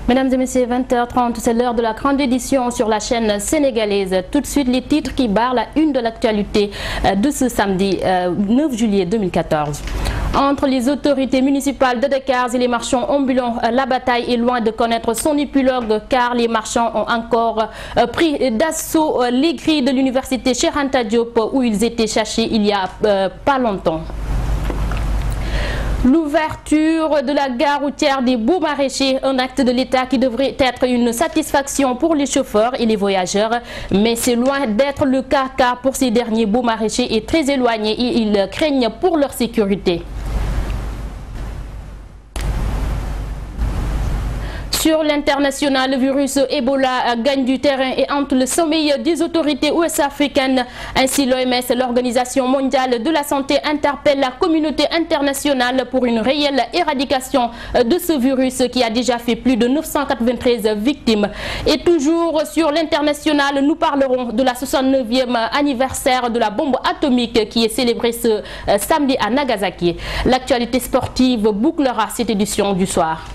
Mesdames et messieurs, 20h30, c'est l'heure de la grande édition sur la chaîne sénégalaise. Tout de suite, les titres qui barrent la une de l'actualité de ce samedi 9 juillet 2014. Entre les autorités municipales de Dakar et les marchands ambulants, la bataille est loin de connaître son épilogue car les marchands ont encore pris d'assaut les grilles de l'université Cheikh Anta Diop où ils étaient cherchés il y a pas longtemps. L'ouverture de la gare routière des Beaux-Maraîchers, un acte de l'État qui devrait être une satisfaction pour les chauffeurs et les voyageurs, mais c'est loin d'être le cas car pour ces derniers Beaux-Maraîchers est très éloigné et ils craignent pour leur sécurité. Sur l'international, le virus Ebola gagne du terrain et hante le sommeil des autorités ouest-africaines. Ainsi, l'OMS, l'Organisation mondiale de la santé, interpelle la communauté internationale pour une réelle éradication de ce virus qui a déjà fait plus de 993 victimes. Et toujours sur l'international, nous parlerons de la 69e anniversaire de la bombe atomique qui est célébrée ce samedi à Nagasaki. L'actualité sportive bouclera cette édition du soir.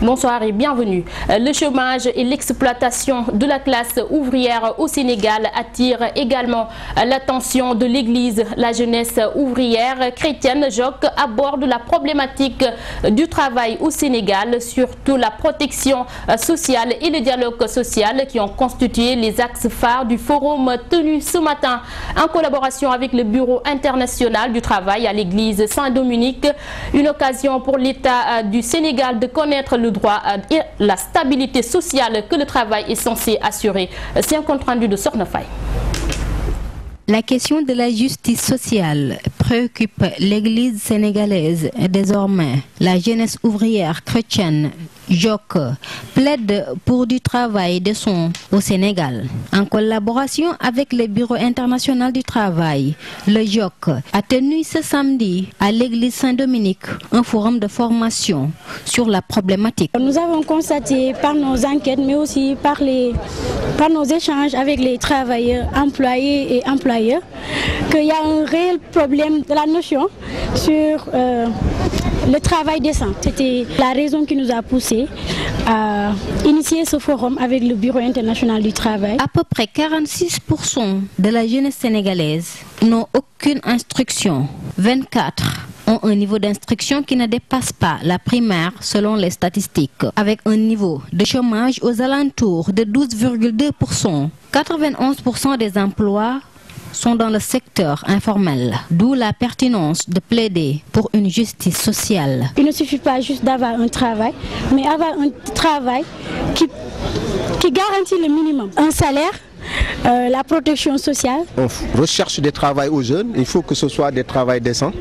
Bonsoir et bienvenue. Le chômage et l'exploitation de la classe ouvrière au Sénégal attirent également l'attention de l'Église. La jeunesse ouvrière chrétienne JOC aborde la problématique du travail au Sénégal, surtout la protection sociale et le dialogue social qui ont constitué les axes phares du forum tenu ce matin en collaboration avec le Bureau international du travail à l'Église Saint-Dominique. Une occasion pour l'État du Sénégal de connaître le droit et la stabilité sociale que le travail est censé assurer. C'est un compte rendu de Sorna Faye. La question de la justice sociale préoccupe l'Église sénégalaise et désormais la jeunesse ouvrière chrétienne JOC plaide pour du travail décent au Sénégal. En collaboration avec le Bureau international du travail, le JOC a tenu ce samedi à l'Église Saint-Dominique un forum de formation sur la problématique. Nous avons constaté par nos enquêtes mais aussi par nos échanges avec les travailleurs, employés et employeurs qu'il y a un réel problème de la notion sur le travail décent. C'était la raison qui nous a poussé à initier ce forum avec le Bureau international du travail. À peu près 46% de la jeunesse sénégalaise n'ont aucune instruction. 24 ont un niveau d'instruction qui ne dépasse pas la primaire selon les statistiques, avec un niveau de chômage aux alentours de 12,2%. 91% des emplois sont dans le secteur informel, d'où la pertinence de plaider pour une justice sociale. Il ne suffit pas juste d'avoir un travail, mais avoir un travail qui garantit le minimum. Un salaire, la protection sociale. On recherche des travails aux jeunes, il faut que ce soit des travails décents,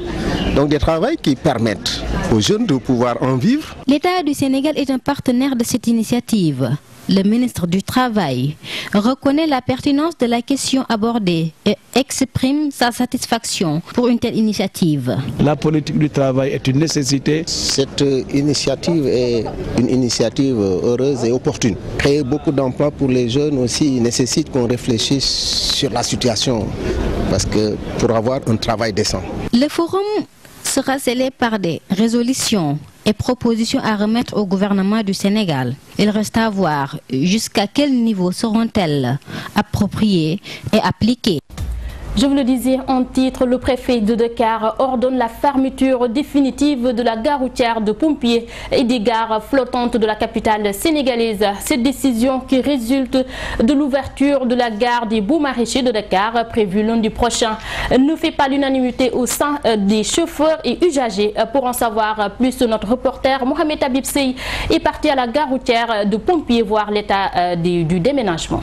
donc des travails qui permettent aux jeunes de pouvoir en vivre. L'État du Sénégal est un partenaire de cette initiative. Le ministre du Travail reconnaît la pertinence de la question abordée et exprime sa satisfaction pour une telle initiative. La politique du travail est une nécessité. Cette initiative est une initiative heureuse et opportune. Créer beaucoup d'emplois pour les jeunes aussi nécessite qu'on réfléchisse sur la situation parce que pour avoir un travail décent. Le forum sera scellé par des résolutions et propositions à remettre au gouvernement du Sénégal. Il reste à voir jusqu'à quel niveau seront-elles appropriées et appliquées. Je vous le disais en titre, le préfet de Dakar ordonne la fermeture définitive de la gare routière de Pompiers et des gares flottantes de la capitale sénégalaise. Cette décision qui résulte de l'ouverture de la gare des Beaux-Maraîchers de Dakar prévue lundi prochain ne fait pas l'unanimité au sein des chauffeurs et usagers. Pour en savoir plus, notre reporter Mohamed Habib Sey est parti à la gare routière de Pompiers voir l'état du déménagement.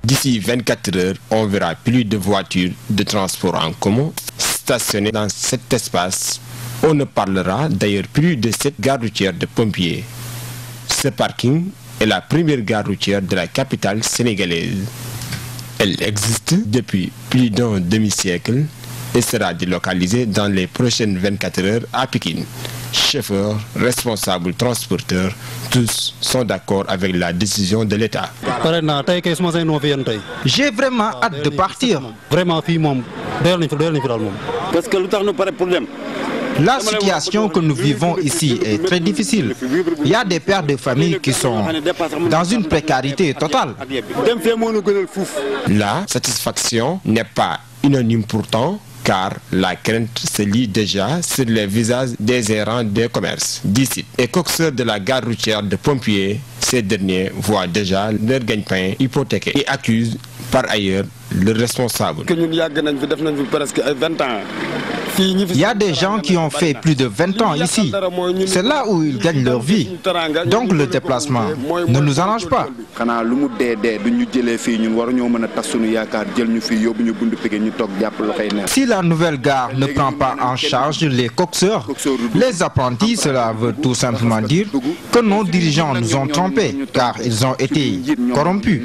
D'ici 24 heures, on verra plus de voitures de transport en commun stationnées dans cet espace. On ne parlera d'ailleurs plus de cette gare routière de Pompiers. Ce parking est la première gare routière de la capitale sénégalaise. Elle existe depuis plus d'un demi-siècle et sera délocalisée dans les prochaines 24 heures à Pékin. Chauffeurs, responsables, transporteurs, tous sont d'accord avec la décision de l'État. J'ai vraiment hâte de partir. Parce que nous avons problème. La situation que nous vivons ici est très difficile. Il y a des pères de famille qui sont dans une précarité totale. La satisfaction n'est pas unanime pourtant, car la crainte se lit déjà sur les visages des errants des commerces d'ici. Et coxeurs de la gare routière de Pompiers, ces derniers voient déjà leur gagne-pain hypothéqué et accusent par ailleurs le responsable. Il y a des gens qui ont fait plus de 20 ans ici. C'est là où ils gagnent leur vie. Donc le déplacement ne nous arrange pas. Si la nouvelle gare ne prend pas en charge les coxeurs, les apprentis, cela veut tout simplement dire que nos dirigeants nous ont trompés, car ils ont été corrompus.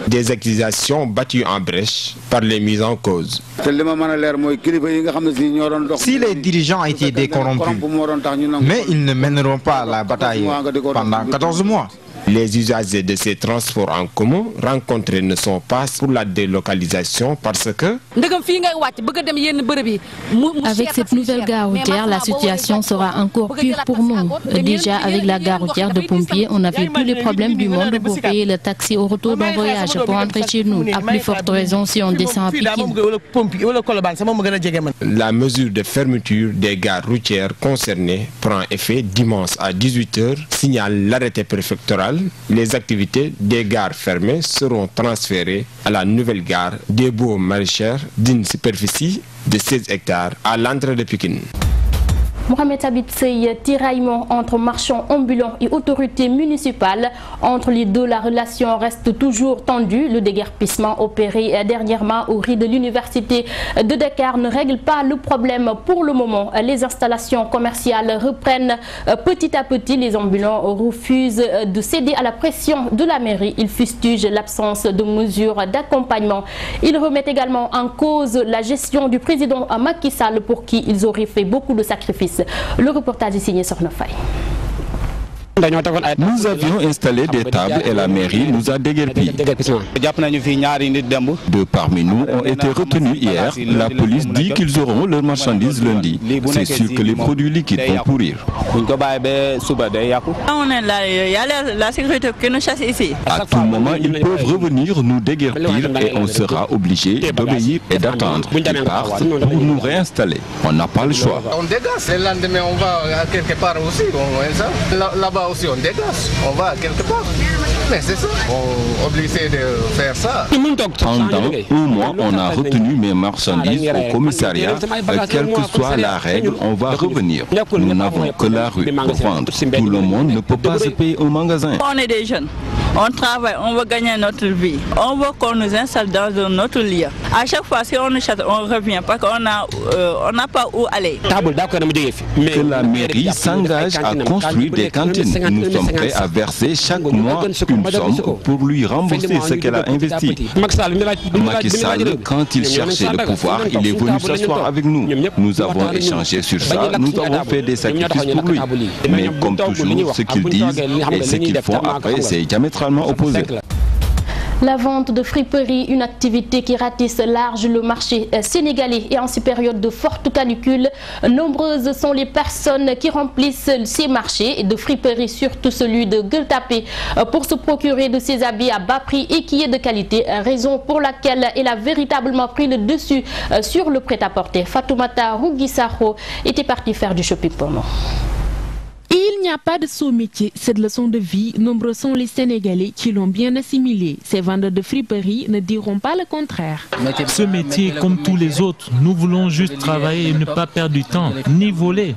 Des accusations battues en brèche par les mises en cause. Si les dirigeants étaient décorrompus, mais ils ne mèneront pas la bataille pendant 14 mois. Les usagers de ces transports en commun rencontrés ne sont pas pour la délocalisation parce que... Avec cette nouvelle gare routière, la situation sera encore pire pour nous. Déjà, avec la gare routière de Pompiers, on n'avait plus les problèmes du monde pour payer le taxi au retour d'un voyage pour rentrer chez nous. À plus forte raison si on descend à Pikine. La mesure de fermeture des gares routières concernées prend effet dimanche à 18 h, signale l'arrêté préfectoral. Les activités des gares fermées seront transférées à la nouvelle gare des Beaux Maraîchères d'une superficie de 16 hectares à l'entrée de Pikine. Mohamed Habib Sey, tiraillement entre marchands ambulants et autorités municipales. Entre les deux, la relation reste toujours tendue. Le déguerpissement opéré dernièrement au riz de l'université de Dakar ne règle pas le problème pour le moment. Les installations commerciales reprennent petit à petit. Les ambulants refusent de céder à la pression de la mairie. Ils fustigent l'absence de mesures d'accompagnement. Ils remettent également en cause la gestion du président Macky Sall pour qui ils auraient fait beaucoup de sacrifices. Le reportage est signé Sorna Faye. Nous avions installé des tables et la mairie nous a déguerpis. Deux parmi nous ont été retenus hier. La police dit qu'ils auront leurs marchandises lundi. C'est sûr que les produits liquides vont pourrir. On est là, il y a la sécurité qui nous chasse ici. À tout moment, ils peuvent revenir nous déguerpir et on sera obligé d'obéir et d'attendre qu'ils partent pour nous réinstaller. On n'a pas le choix. On dégage, le lendemain on va quelque part aussi, là-bas aussi on dégage, on va quelque part. Mais c'est ça, on est obligé de faire ça. Pendant un mois, on a retenu mes marchandises au commissariat. Quelle que soit la règle, on va revenir. Nous n'avons que la rue pour vendre. Tout le monde ne peut pas se payer au magasin. On est des jeunes, on travaille, on veut gagner notre vie. On veut qu'on nous installe dans un autre lieu. À chaque fois, si on nous chasse, on revient parce qu'on n'a pas où aller. Que la mairie s'engage à construire des cantines. Nous sommes prêts à verser chaque mois une somme pour lui rembourser ce qu'elle a investi. Macky Sall, quand il cherchait le pouvoir, il est venu s'asseoir avec nous. Nous avons échangé sur ça, nous avons fait des sacrifices pour lui. Mais comme toujours, ce qu'ils disent et ce qu'ils font après, c'est diamétralement opposé. La vente de friperies, une activité qui ratisse large le marché sénégalais. Et en ces périodes de forte canicule, nombreuses sont les personnes qui remplissent ces marchés de friperies, surtout celui de Gueule-Tapée, pour se procurer de ces habits à bas prix et qui est de qualité, raison pour laquelle elle a véritablement pris le dessus sur le prêt-à-porter. Fatoumata Rouguissaro était partie faire du shopping pour nous. Il n'y a pas de sous-métier, cette leçon de vie, nombreux sont les Sénégalais qui l'ont bien assimilé. Ces vendeurs de friperies ne diront pas le contraire. Ce métier, comme tous les autres, nous voulons juste travailler et ne pas perdre du temps, ni voler.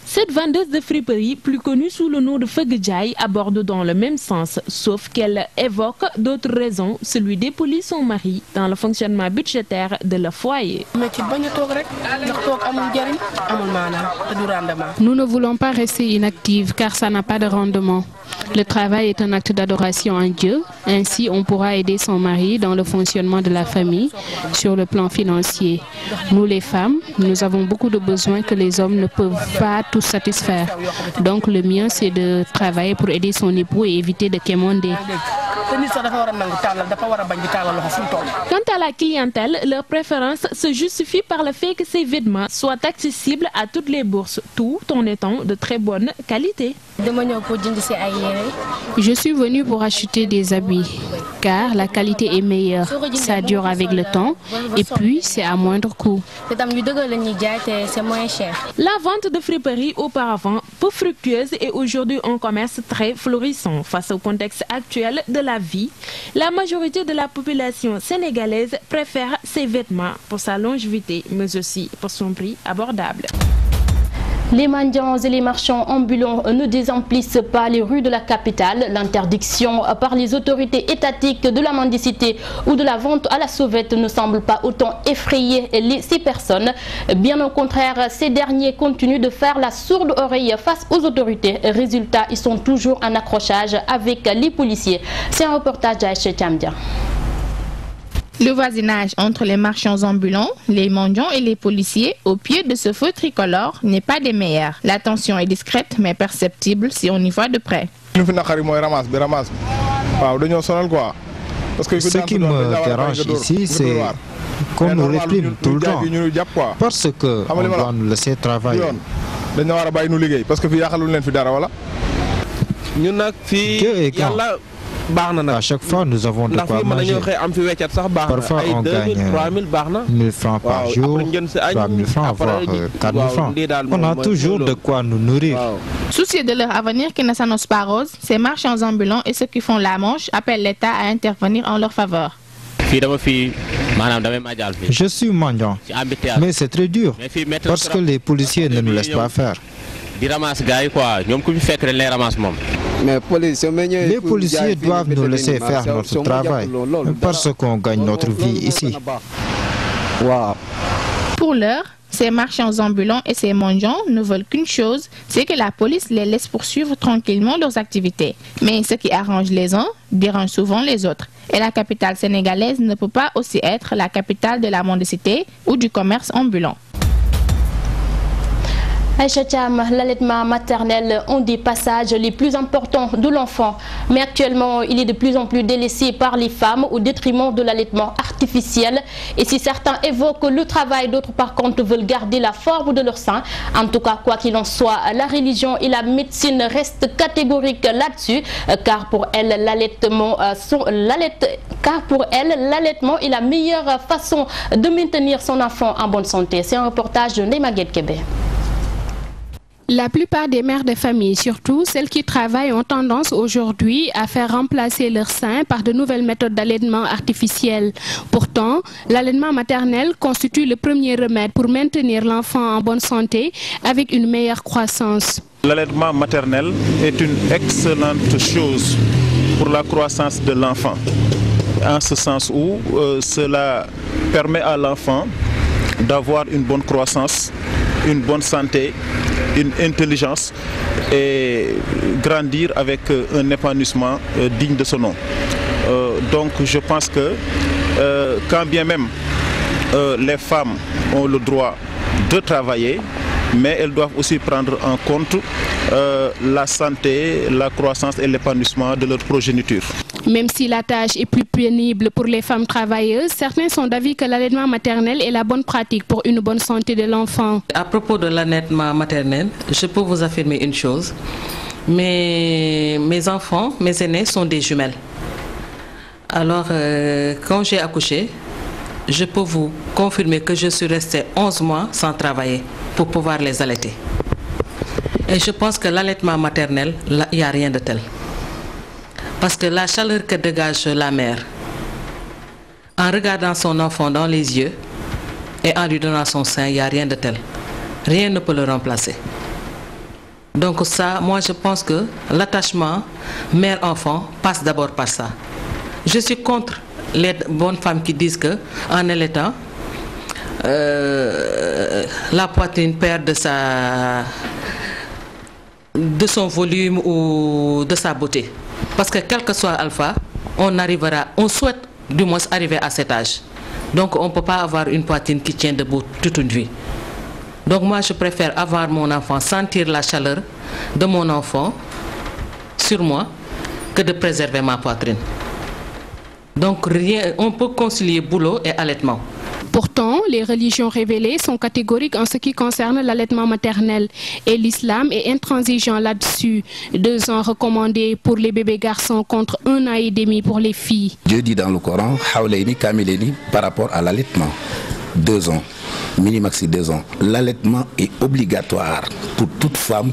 Cette vendeuse de friperie, plus connue sous le nom de Feugedjaï, aborde dans le même sens, sauf qu'elle évoque d'autres raisons, celui d'épauler son mari dans le fonctionnement budgétaire de leur foyer. Nous ne voulons pas rester inactifs car ça n'a pas de rendement. Le travail est un acte d'adoration à Dieu. Ainsi, on pourra aider son mari dans le fonctionnement de la famille sur le plan financier. Nous, les femmes, nous avons beaucoup de besoins que les hommes ne peuvent pas tous satisfaire. Donc, le mieux, c'est de travailler pour aider son époux et éviter de quémander. Quant à la clientèle, leur préférence se justifie par le fait que ces vêtements soient accessibles à toutes les bourses, tout en étant de très bonne qualité. Je suis venue pour acheter des habits, car la qualité est meilleure, ça dure avec le temps et puis c'est à moindre coût. La vente de friperies auparavant peu fructueuse est aujourd'hui un commerce très florissant. Face au contexte actuel de la vie, la majorité de la population sénégalaise préfère ces vêtements pour sa longévité, mais aussi pour son prix abordable. Les mendiants et les marchands ambulants ne désemplissent pas les rues de la capitale. L'interdiction par les autorités étatiques de la mendicité ou de la vente à la sauvette ne semble pas autant effrayer ces personnes. Bien au contraire, ces derniers continuent de faire la sourde oreille face aux autorités. Résultat, ils sont toujours en accrochage avec les policiers. C'est un reportage d'Aïcha Tchamdia. Le voisinage entre les marchands ambulants, les mendiants et les policiers au pied de ce feu tricolore n'est pas des meilleurs. La tension est discrète mais perceptible si on y voit de près. Ce qui me dérange ici, c'est qu'on nous réprime tout le temps parce qu'on doit nous laisser travailler. À chaque fois, nous avons de quoi manger. Parfois, on gagne 1000 francs par jour, 3000 francs, voire 4000 francs. On a toujours de quoi nous nourrir. Soucieux de leur avenir qui ne s'annonce pas rose, ces marchands ambulants et ceux qui font la manche appellent l'État à intervenir en leur faveur. Je suis mendiant, mais c'est très dur parce que les policiers ne nous laissent pas faire. Les policiers doivent nous laisser faire notre travail parce qu'on gagne notre vie ici. Pour l'heure, ces marchands ambulants et ces mendiants ne veulent qu'une chose, c'est que la police les laisse poursuivre tranquillement leurs activités. Mais ce qui arrange les uns dérange souvent les autres. Et la capitale sénégalaise ne peut pas aussi être la capitale de la mendicité ou du commerce ambulant. Aïcha Thiam, l'allaitement maternel, un des passages les plus importants de l'enfant. Mais actuellement, il est de plus en plus délaissé par les femmes au détriment de l'allaitement artificiel. Et si certains évoquent le travail, d'autres par contre veulent garder la forme de leur sein. En tout cas, quoi qu'il en soit, la religion et la médecine restent catégoriques là-dessus. Car pour elles, l'allaitement est la meilleure façon de maintenir son enfant en bonne santé. C'est un reportage de Neymaguet Kébé. La plupart des mères de famille, surtout celles qui travaillent, ont tendance aujourd'hui à faire remplacer leur sein par de nouvelles méthodes d'allaitement artificiel. Pourtant, l'allaitement maternel constitue le premier remède pour maintenir l'enfant en bonne santé avec une meilleure croissance. L'allaitement maternel est une excellente chose pour la croissance de l'enfant, en ce sens où cela permet à l'enfant d'avoir une bonne croissance, une bonne santé, une intelligence et grandir avec un épanouissement digne de son nom. Donc je pense que quand bien même les femmes ont le droit de travailler, mais elles doivent aussi prendre en compte la santé, la croissance et l'épanouissement de leur progéniture. Même si la tâche est plus pénible pour les femmes travailleuses, certains sont d'avis que l'allaitement maternel est la bonne pratique pour une bonne santé de l'enfant. À propos de l'allaitement maternel, je peux vous affirmer une chose. Mes enfants, mes aînés sont des jumelles. Alors, quand j'ai accouché, je peux vous confirmer que je suis restée 11 mois sans travailler pour pouvoir les allaiter. Et je pense que l'allaitement maternel, il n'y a rien de tel. Parce que la chaleur que dégage la mère, en regardant son enfant dans les yeux et en lui donnant son sein, il n'y a rien de tel. Rien ne peut le remplacer. Donc ça, moi je pense que l'attachement mère-enfant passe d'abord par ça. Je suis contre les bonnes femmes qui disent que en allaitant, la poitrine perd de son volume ou de sa beauté. Parce que quel que soit alpha, on souhaite du moins arriver à cet âge. Donc on ne peut pas avoir une poitrine qui tient debout toute une vie. Donc moi je préfère avoir mon enfant, sentir la chaleur de mon enfant sur moi, que de préserver ma poitrine. Donc rien, on peut concilier boulot et allaitement. Pourtant, les religions révélées sont catégoriques en ce qui concerne l'allaitement maternel et l'islam est intransigeant là-dessus. 2 ans recommandés pour les bébés garçons contre 1 an et demi pour les filles. Dieu dit dans le Coran, Hawlaini Kamilaini, par rapport à l'allaitement, 2 ans, mini-maxi 2 ans. L'allaitement est obligatoire pour toute femme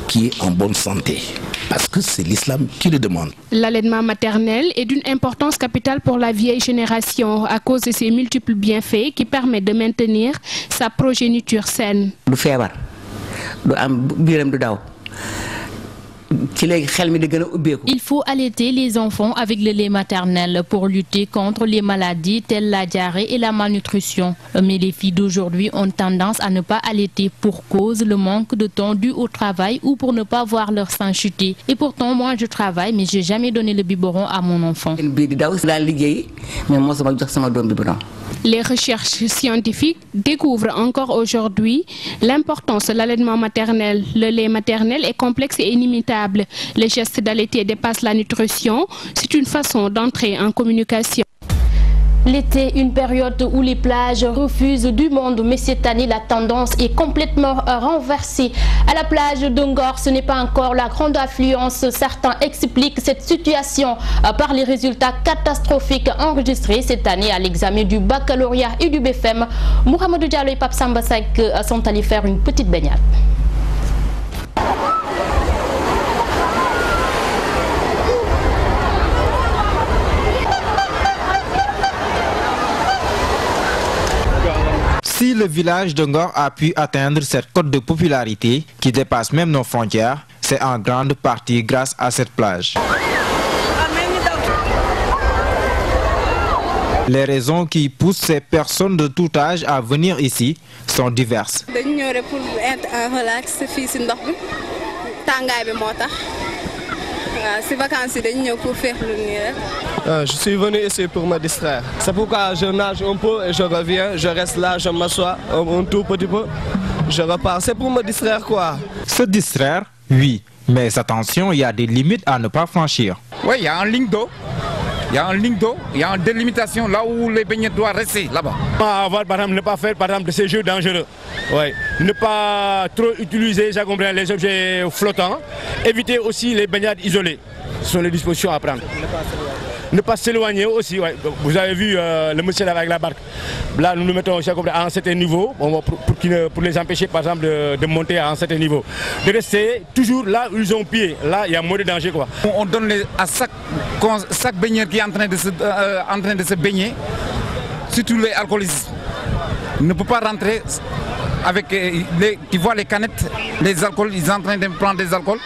qui est en bonne santé. Parce que c'est l'islam qui le demande. L'allaitement maternel est d'une importance capitale pour la vieille génération à cause de ses multiples bienfaits qui permettent de maintenir sa progéniture saine. Il faut allaiter les enfants avec le lait maternel pour lutter contre les maladies telles la diarrhée et la malnutrition. Mais les filles d'aujourd'hui ont tendance à ne pas allaiter pour cause le manque de temps dû au travail ou pour ne pas voir leur sang chuter. Et pourtant, moi je travaille mais je n'ai jamais donné le biberon à mon enfant. Les recherches scientifiques découvrent encore aujourd'hui l'importance de l'allaitement maternel. Le lait maternel est complexe et inimitable. Le geste d'allaiter dépasse la nutrition. C'est une façon d'entrer en communication. L'été, une période où les plages refusent du monde, mais cette année, la tendance est complètement renversée. À la plage de Ngor, ce n'est pas encore la grande affluence. Certains expliquent cette situation par les résultats catastrophiques enregistrés cette année à l'examen du baccalauréat et du BFM. Mohamedou Diallo et Pape Samba Seck sont allés faire une petite baignade. Si le village de Ngor a pu atteindre cette cote de popularité qui dépasse même nos frontières, c'est en grande partie grâce à cette plage. Les raisons qui poussent ces personnes de tout âge à venir ici sont diverses. Je suis venu ici pour me distraire. C'est pourquoi je nage un peu et je reviens, je reste là, je m'assois un tout petit peu, je repars. C'est pour me distraire quoi. Se distraire, oui, mais attention, il y a des limites à ne pas franchir. Oui, il y a un ligne d'eau. Il y a un ligne d'eau, il y a une délimitation là où les baignets doivent rester, là-bas. Avoir, par exemple, ne pas faire par exemple, de ces jeux dangereux. Ouais. Ne pas trop utiliser les objets flottants. Éviter aussi les baignades isolées. Ce sont les dispositions à prendre. Ne pas s'éloigner aussi. Ouais. Vous avez vu le monsieur avec la barque. Là, nous nous mettons aussi à un certain niveau pour les empêcher, par exemple, de monter à un certain niveau. De rester toujours là où ils ont pied. Là, il y a moins de danger, quoi. On donne à chaque baigneur qui est en train de se baigner, surtout les alcoolisés, ne peut pas rentrer avec qui voient les canettes, les alcools, ils sont en train de prendre des alcools.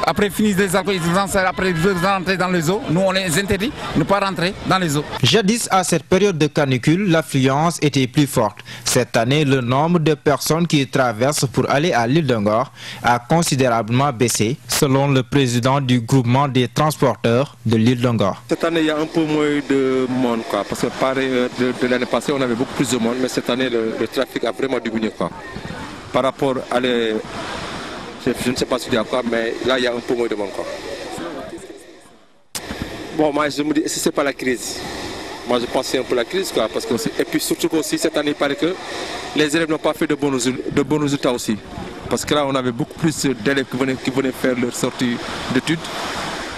Après finissent les alcools, après ils veulent rentrer dans les eaux. Nous on les interdit de ne pas rentrer dans les eaux. Jadis, à cette période de canicule, l'affluence était plus forte. Cette année, le nombre de personnes qui traversent pour aller à l'île de Ngor a considérablement baissé, selon le président du groupement des transporteurs de l'île de Ngor. Cette année, il y a un peu moins de monde, quoi, parce que pareil, de l'année passée, on avait beaucoup plus de monde, mais cette année, le trafic a vraiment diminué, quoi. Par rapport à les... Je ne sais pas si il y a quoi, mais là, il y a un peu moins de monde, quoi. Bon, moi, je me dis, si ce n'est pas la crise, moi, je pense que c'est un peu la crise, quoi, parce que, et puis surtout aussi, cette année, il paraît que les élèves n'ont pas fait de bons résultats aussi. Parce que là, on avait beaucoup plus d'élèves qui venaient faire leur sortie d'études.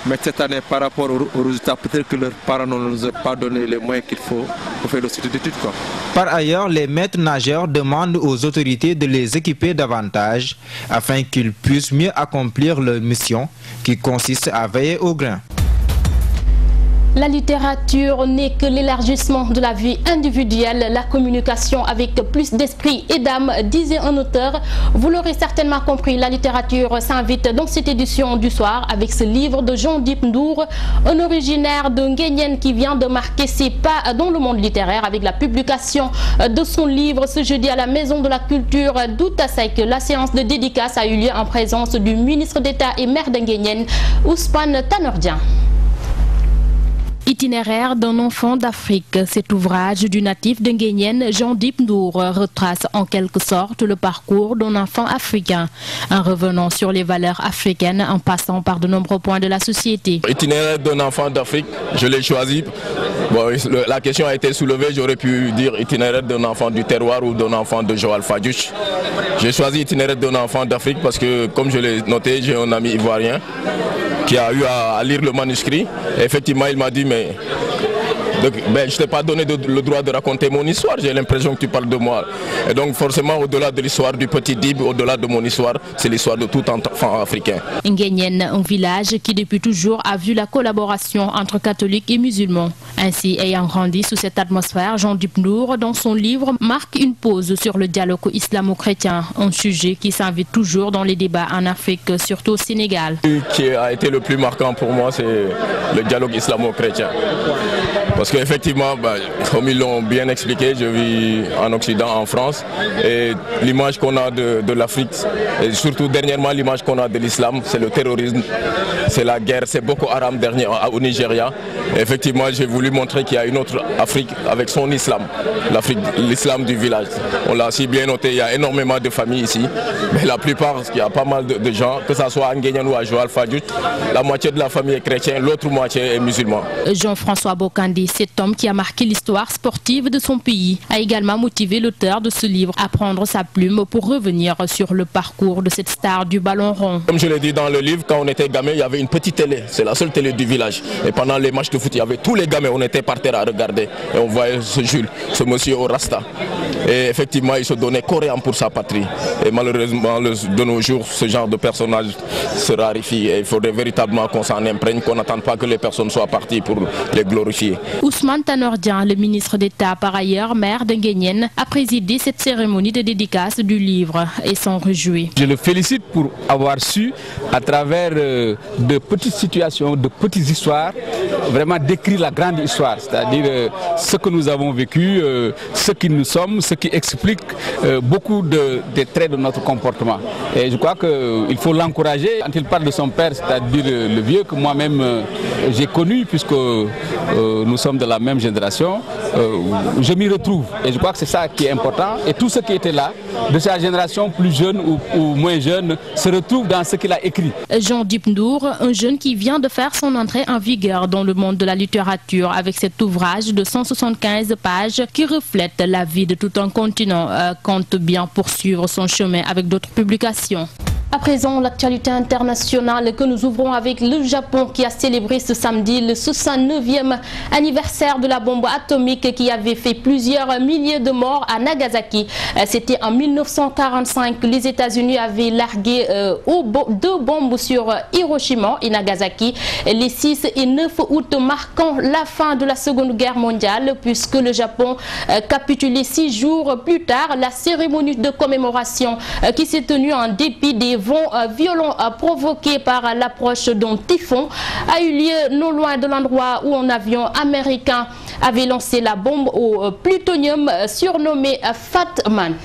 Mais cette année, par rapport aux résultats, peut-être que leurs parents ne nous ont pas donné les moyens qu'il faut pour faire leur sortie d'études, quoi. Par ailleurs, les maîtres nageurs demandent aux autorités de les équiper davantage afin qu'ils puissent mieux accomplir leur mission qui consiste à veiller au grain. La littérature n'est que l'élargissement de la vie individuelle, la communication avec plus d'esprit et d'âme, disait un auteur. Vous l'aurez certainement compris, la littérature s'invite dans cette édition du soir avec ce livre de Jean-Dip Ndour, un originaire de Nguyen qui vient de marquer ses pas dans le monde littéraire avec la publication de son livre ce jeudi à la Maison de la Culture d'Outasek. La séance de dédicace a eu lieu en présence du ministre d'État et maire de Nguyen, Ousmane Tanordien. Itinéraire d'un enfant d'Afrique. Cet ouvrage du natif de Nguyen, Jean-Dip Ndour, retrace en quelque sorte le parcours d'un enfant africain, en revenant sur les valeurs africaines en passant par de nombreux points de la société. Itinéraire d'un enfant d'Afrique, je l'ai choisi. Bon, la question a été soulevée, j'aurais pu dire itinéraire d'un enfant du terroir ou d'un enfant de Joal Fadjouch. J'ai choisi itinéraire d'un enfant d'Afrique parce que, comme je l'ai noté, j'ai un ami ivoirien qui a eu à lire le manuscrit. Et effectivement, il m'a dit, mais je ne t'ai pas donné le droit de raconter mon histoire, j'ai l'impression que tu parles de moi. Et donc forcément, au-delà de l'histoire du petit Dib, au-delà de mon histoire, c'est l'histoire de tout enfant africain. Nguyen, un village qui depuis toujours a vu la collaboration entre catholiques et musulmans. Ainsi, ayant grandi sous cette atmosphère, Jean-Dip Ndour, dans son livre, marque une pause sur le dialogue islamo-chrétien, un sujet qui s'invite toujours dans les débats en Afrique, surtout au Sénégal. Ce qui a été le plus marquant pour moi, c'est le dialogue islamo-chrétien. Parce qu'effectivement, comme ils l'ont bien expliqué, je vis en Occident, en France, et l'image qu'on a de l'Afrique, et surtout dernièrement l'image qu'on a de l'islam, c'est le terrorisme, c'est la guerre, c'est Boko Haram au Nigeria. Et effectivement, j'ai voulu montrer qu'il y a une autre Afrique avec son islam, l'islam du village. On l'a si bien noté, il y a énormément de familles ici, mais la plupart, il y a pas mal de gens, que ce soit à Nguyen ou à Joal Fadjouch, la moitié de la famille est chrétienne, l'autre moitié est musulman. Jean-François Bokandi, cet homme qui a marqué l'histoire sportive de son pays, a également motivé l'auteur de ce livre à prendre sa plume pour revenir sur le parcours de cette star du ballon rond. Comme je l'ai dit dans le livre, quand on était gamin, il y avait une petite télé, c'est la seule télé du village. Et pendant les matchs de foot, il y avait tous les gamins, on était par terre à regarder. Et on voyait ce Jules, ce monsieur au Rasta. Et effectivement, il se donnait corps et âme pour sa patrie. Et malheureusement, de nos jours, ce genre de personnage se raréfie. Et il faudrait véritablement qu'on s'en imprègne, qu'on n'attende pas que les personnes soient parties pour les glorifier. Ousmane Tanordien, le ministre d'État par ailleurs, maire de Nguyen, a présidé cette cérémonie de dédicace du livre et s'en réjouit. Je le félicite pour avoir su, à travers de petites situations, de petites histoires, vraiment décrire la grande histoire, c'est-à-dire ce que nous avons vécu, ce qui nous sommes, ce qui explique beaucoup des traits de notre comportement. Et je crois qu'il faut l'encourager. Quand il parle de son père, c'est-à-dire le vieux que moi-même j'ai connu, puisque nous sommes de la même génération, je m'y retrouve. Et je crois que c'est ça qui est important. Et tous ceux qui étaient là, de sa génération plus jeune ou moins jeune, se retrouvent dans ce qu'il a écrit. Jean-Dip Ndour, un jeune qui vient de faire son entrée en vigueur dans le monde de la littérature avec cet ouvrage de 175 pages qui reflète la vie de tout un continent, compte bien poursuivre son chemin avec d'autres publications. À présent, l'actualité internationale que nous ouvrons avec le Japon qui a célébré ce samedi le 69e anniversaire de la bombe atomique qui avait fait plusieurs milliers de morts à Nagasaki. C'était en 1945 que les États-Unis avaient largué 2 bombes sur Hiroshima et Nagasaki les 6 et 9 août, marquant la fin de la Seconde Guerre mondiale puisque le Japon capitulait 6 jours plus tard. La cérémonie de commémoration qui s'est tenue en dépit des vents violents provoqués par l'approche d'un typhon a eu lieu non loin de l'endroit où un avion américain avait lancé la bombe au plutonium surnommée Fat Man.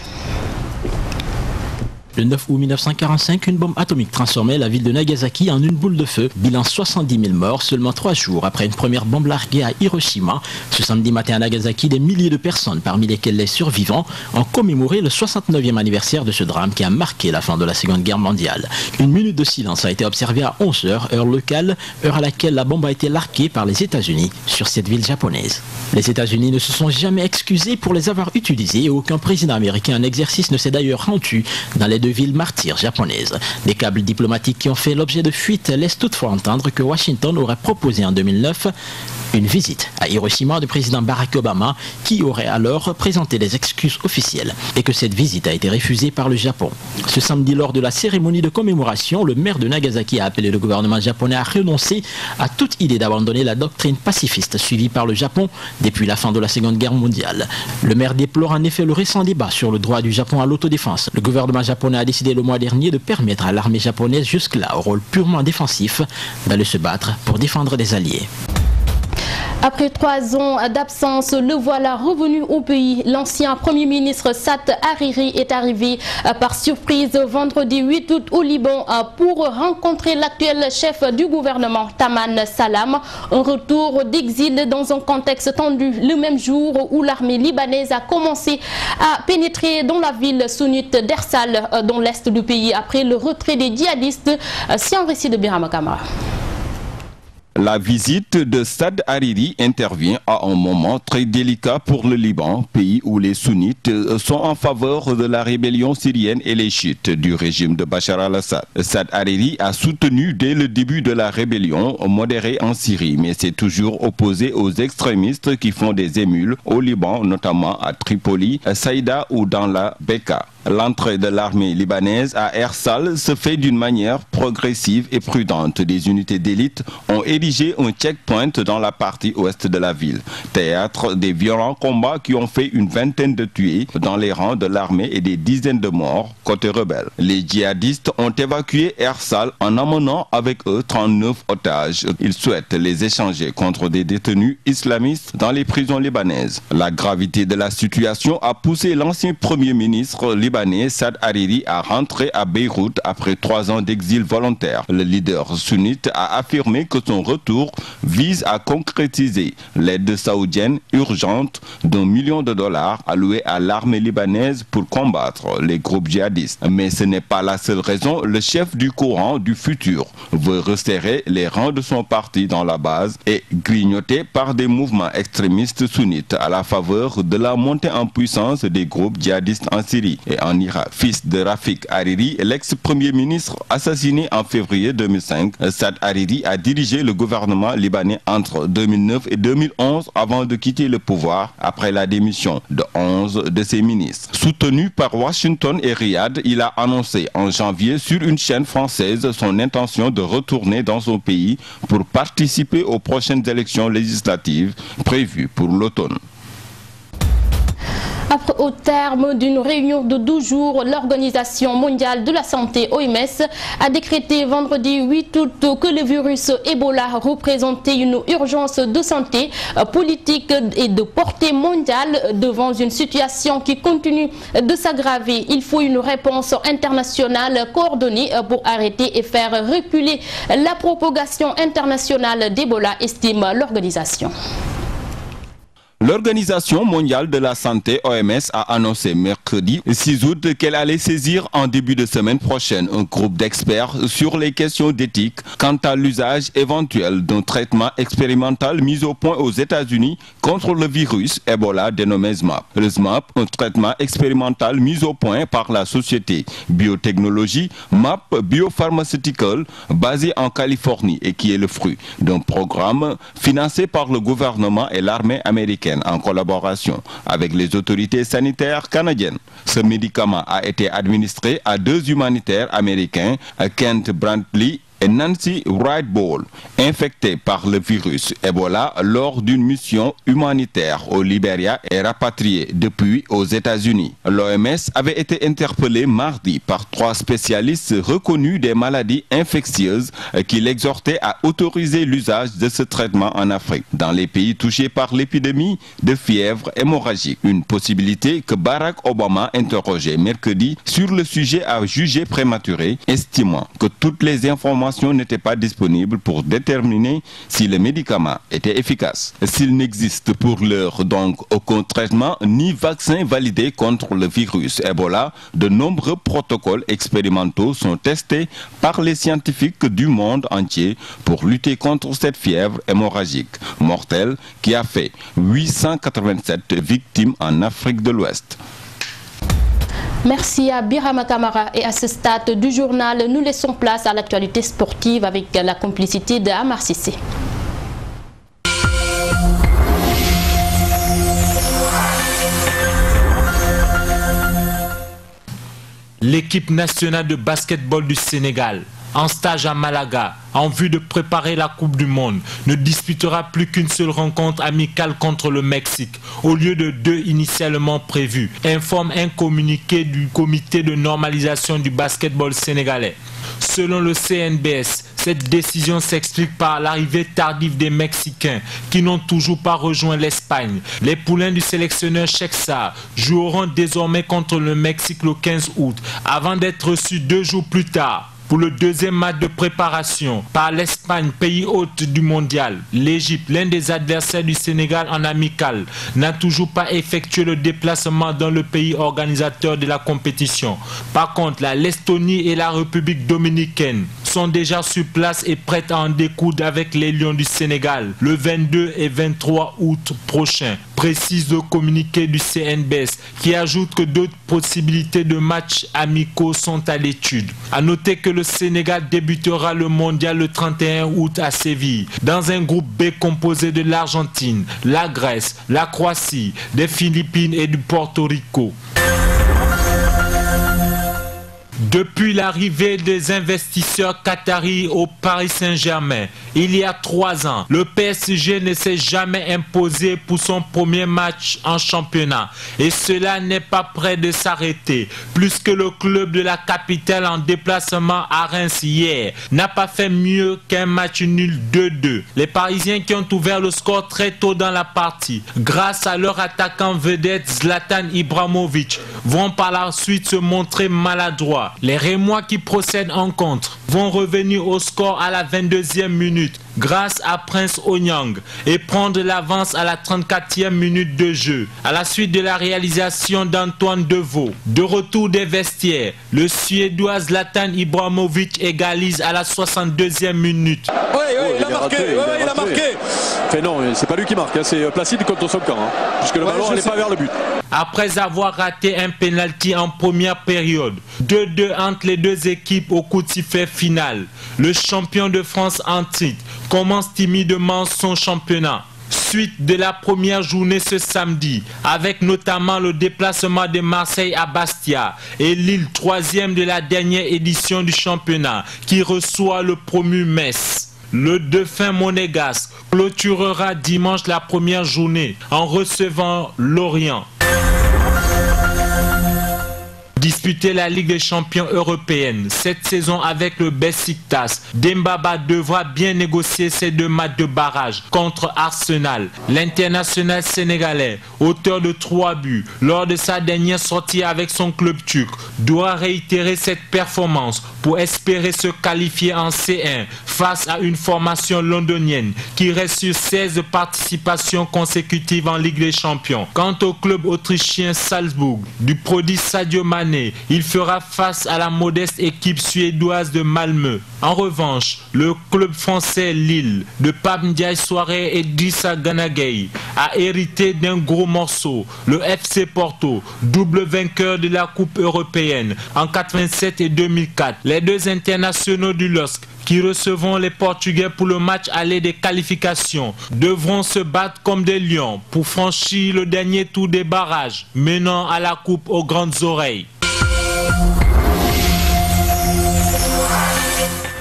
Le 9 août 1945, une bombe atomique transformait la ville de Nagasaki en une boule de feu. Bilan 70 000 morts seulement 3 jours après une première bombe larguée à Hiroshima. Ce samedi matin à Nagasaki, des milliers de personnes, parmi lesquelles les survivants, ont commémoré le 69e anniversaire de ce drame qui a marqué la fin de la Seconde Guerre mondiale. Une minute de silence a été observée à 11 h, heure locale, heure à laquelle la bombe a été larguée par les États-Unis sur cette ville japonaise. Les États-Unis ne se sont jamais excusés pour les avoir utilisés et aucun président américain en exercice ne s'est d'ailleurs rendu dans les 2 villes martyrs japonaises. Des câbles diplomatiques qui ont fait l'objet de fuites laissent toutefois entendre que Washington aurait proposé en 2009 une visite à Hiroshima du président Barack Obama qui aurait alors présenté des excuses officielles et que cette visite a été refusée par le Japon. Ce samedi, lors de la cérémonie de commémoration, le maire de Nagasaki a appelé le gouvernement japonais à renoncer à toute idée d'abandonner la doctrine pacifiste suivie par le Japon depuis la fin de la Seconde Guerre mondiale. Le maire déplore en effet le récent débat sur le droit du Japon à l'autodéfense. Le gouvernement japonais a décidé le mois dernier de permettre à l'armée japonaise jusque-là au rôle purement défensif d'aller se battre pour défendre des alliés. Après 3 ans d'absence, le voilà revenu au pays. L'ancien Premier ministre Saad Hariri est arrivé par surprise vendredi 8 août au Liban pour rencontrer l'actuel chef du gouvernement, Taman Salam. Un retour d'exil dans un contexte tendu le même jour où l'armée libanaise a commencé à pénétrer dans la ville sunnite d'Ersal, dans l'est du pays, après le retrait des djihadistes. C'est un récit de Birama Kamara. La visite de Saad Hariri intervient à un moment très délicat pour le Liban, pays où les sunnites sont en faveur de la rébellion syrienne et les chiites du régime de Bachar al-Assad. Saad Hariri a soutenu dès le début de la rébellion modérée en Syrie, mais s'est toujours opposé aux extrémistes qui font des émules au Liban, notamment à Tripoli, Saïda ou dans la Bekaa. L'entrée de l'armée libanaise à Ersal se fait d'une manière progressive et prudente. Des unités d'élite ont érigé un checkpoint dans la partie ouest de la ville, théâtre des violents combats qui ont fait une vingtaine de tués dans les rangs de l'armée et des dizaines de morts côté rebelle. Les djihadistes ont évacué Ersal en emmenant avec eux 39 otages. Ils souhaitent les échanger contre des détenus islamistes dans les prisons libanaises. La gravité de la situation a poussé l'ancien Premier ministre libanais Saad Hariri à rentrer à Beyrouth après 3 ans d'exil volontaire. Le leader sunnite a affirmé que son retour vise à concrétiser l'aide saoudienne urgente d'$1 million allouée à l'armée libanaise pour combattre les groupes djihadistes. Mais ce n'est pas la seule raison. Le chef du courant du futur veut resserrer les rangs de son parti dans la base et grignoté par des mouvements extrémistes sunnites à la faveur de la montée en puissance des groupes djihadistes en Syrie et en Irak. Fils de Rafik Hariri, l'ex-premier ministre assassiné en février 2005, Saad Hariri a dirigé le gouvernement libanais entre 2009 et 2011 avant de quitter le pouvoir après la démission de 11 de ses ministres. Soutenu par Washington et Riyad, il a annoncé en janvier sur une chaîne française son intention de retourner dans son pays pour participer aux prochaines élections législatives prévues pour l'automne. Au terme d'une réunion de 12 jours, l'Organisation mondiale de la santé, OMS, a décrété vendredi 8 août que le virus Ebola représentait une urgence de santé politique et de portée mondiale. Devant une situation qui continue de s'aggraver, il faut une réponse internationale coordonnée pour arrêter et faire reculer la propagation internationale d'Ebola, estime l'organisation. L'Organisation mondiale de la santé, OMS, a annoncé mercredi 6 août qu'elle allait saisir en début de semaine prochaine un groupe d'experts sur les questions d'éthique quant à l'usage éventuel d'un traitement expérimental mis au point aux États-Unis contre le virus Ebola dénommé SMAP. Le SMAP, un traitement expérimental mis au point par la société biotechnologie MAP Biopharmaceutical, basée en Californie et qui est le fruit d'un programme financé par le gouvernement et l'armée américaine en collaboration avec les autorités sanitaires canadiennes. Ce médicament a été administré à 2 humanitaires américains, Kent Brantley et Nancy Wright-Ball, infectés par le virus Ebola lors d'une mission humanitaire au Libéria et rapatriés depuis aux États-Unis. L'OMS avait été interpellée mardi par 3 spécialistes reconnus des maladies infectieuses qui l'exhortaient à autoriser l'usage de ce traitement en Afrique, dans les pays touchés par l'épidémie de fièvre hémorragique. Une possibilité que Barack Obama interrogeait mercredi sur le sujet a jugé prématuré, estimant que toutes les informations n'étaient pas disponibles pour déterminer si le médicament était efficace. S'il n'existe pour l'heure donc aucun traitement ni vaccin validé contre le virus Ebola, de nombreux protocoles expérimentaux sont testés par les scientifiques du monde entier pour lutter contre cette fièvre hémorragique mortelle qui a fait 887 victimes en Afrique de l'Ouest. Merci à Birama Kamara et à ce stade du journal, nous laissons place à l'actualité sportive avec la complicité de Amar Sissé. L'équipe nationale de basketball du Sénégal, en stage à Malaga, en vue de préparer la Coupe du Monde, ne disputera plus qu'une seule rencontre amicale contre le Mexique, au lieu de 2 initialement prévues, informe un communiqué du comité de normalisation du basketball sénégalais. Selon le CNBS, Cette décision s'explique par l'arrivée tardive des Mexicains qui n'ont toujours pas rejoint l'Espagne. Les poulains du sélectionneur Cheikh Sarr joueront désormais contre le Mexique le 15 août avant d'être reçus 2 jours plus tard pour le deuxième match de préparation par l'Espagne, pays hôte du mondial. L'Égypte, l'un des adversaires du Sénégal en amical, n'a toujours pas effectué le déplacement dans le pays organisateur de la compétition. Par contre, la Lettonie et la République dominicaine sont déjà sur place et prêtes à en découdre avec les Lions du Sénégal le 22 et 23 août prochain, précise le communiqué du CNBS qui ajoute que d'autres possibilités de matchs amicaux sont à l'étude. À noter que le Sénégal débutera le mondial le 31 août à Séville, dans un groupe B composé de l'Argentine, la Grèce, la Croatie, des Philippines et du Porto Rico. Depuis l'arrivée des investisseurs qataris au Paris Saint-Germain, il y a 3 ans, le PSG ne s'est jamais imposé pour son premier match en championnat. Et cela n'est pas près de s'arrêter, puisque le club de la capitale en déplacement à Reims hier n'a pas fait mieux qu'un match nul 2-2. Les Parisiens qui ont ouvert le score très tôt dans la partie, grâce à leur attaquant vedette Zlatan Ibrahimovic, vont par la suite se montrer maladroits. Les Rémois qui procèdent en contre vont revenir au score à la 22e minute grâce à Prince Onyang et prendre l'avance à la 34e minute de jeu. À la suite de la réalisation d'Antoine Deveau, de retour des vestiaires, le Suédois Zlatan Ibrahimovic égalise à la 62e minute. Oui, il a marqué, il a marqué. Enfin non, c'est pas lui qui marque, hein, c'est Placide contre son camp, hein, puisque le ballon n'est pas vers le but. Après avoir raté un penalty en première période, 2-2 entre les deux équipes au coup de sifflet final, le champion de France en titre commence timidement son championnat. Suite de la première journée ce samedi, avec notamment le déplacement de Marseille à Bastia et Lille, 3e de la dernière édition du championnat, qui reçoit le promu Metz. Le Dauphin monégasque clôturera dimanche la première journée en recevant Lorient. Disputer la Ligue des champions européenne cette saison avec le Beşiktaş, Dembaba devra bien négocier ses 2 matchs de barrage contre Arsenal. L'international sénégalais, auteur de 3 buts lors de sa dernière sortie avec son club turc, doit réitérer cette performance pour espérer se qualifier en C1 face à une formation londonienne qui reste sur 16 participations consécutives en Ligue des champions. Quant au club autrichien Salzbourg, du prodige Sadio Mané, il fera face à la modeste équipe suédoise de Malmö. En revanche, le club français Lille de Pape Ndiaye Souaré et Idrissa Gana Gueye a hérité d'un gros morceau, le FC Porto, double vainqueur de la Coupe européenne en 87 et 2004. Les 2 internationaux du LOSC qui recevront les Portugais pour le match aller des qualifications devront se battre comme des lions pour franchir le dernier tour des barrages menant à la Coupe aux grandes oreilles.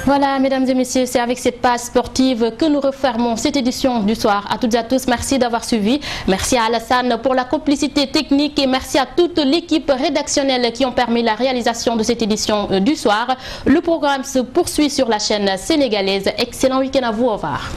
Voilà, mesdames et messieurs, c'est avec cette page sportive que nous refermons cette édition du soir. À toutes et à tous, merci d'avoir suivi. Merci à Alassane pour la complicité technique et merci à toute l'équipe rédactionnelle qui ont permis la réalisation de cette édition du soir. Le programme se poursuit sur la chaîne sénégalaise. Excellent week-end à vous, au revoir.